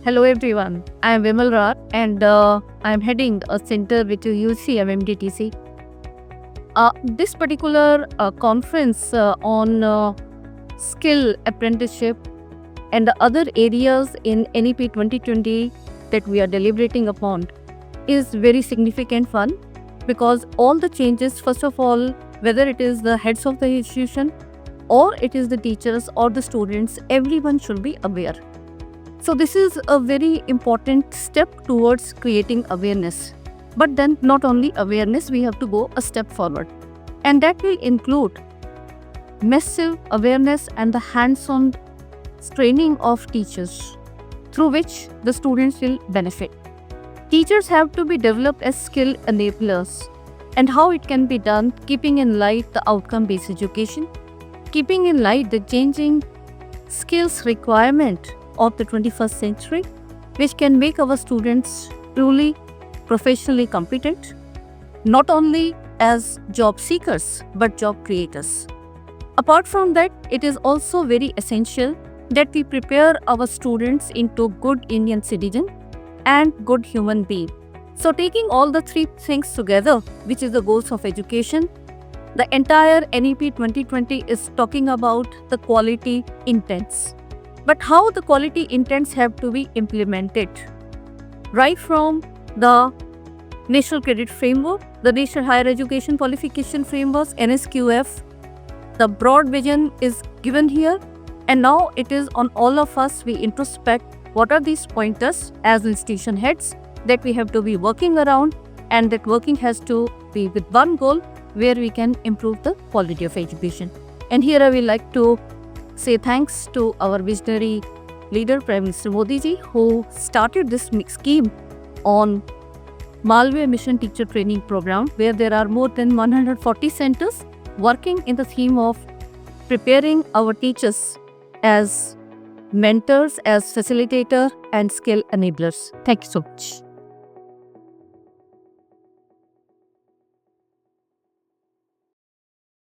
Hello everyone, I am Vimal Rar and I am heading a center with UCM MDTC. This particular conference on skill apprenticeship and the other areas in NEP 2020 that we are deliberating upon is very significant one because all the changes, first of all, whether it is the heads of the institution or it is the teachers or the students, everyone should be aware. So this is a very important step towards creating awareness. But then not only awareness, we have to go a step forward. And that will include massive awareness and the hands-on training of teachers through which the students will benefit. Teachers have to be developed as skill enablers and how it can be done, keeping in light the outcome-based education, keeping in light the changing skills requirement of the 21st century, which can make our students truly professionally competent, not only as job seekers, but job creators. Apart from that, it is also very essential that we prepare our students into good Indian citizen and good human being. So taking all the three things together, which is the goals of education, the entire NEP 2020 is talking about the quality intents. But how the quality intents have to be implemented, right from the National Credit Framework, the National Higher Education Qualification Frameworks, NSQF, the broad vision is given here, and now it is on all of us, we introspect what are these pointers as institution heads that we have to be working around, and that working has to be with one goal where we can improve the quality of education. And here I would like to say thanks to our visionary leader, Prime Minister Modi ji, who started this scheme on Malviya Mission Teacher Training Program, where there are more than 140 centers working in the theme of preparing our teachers as mentors, as facilitator and skill enablers. Thank you so much.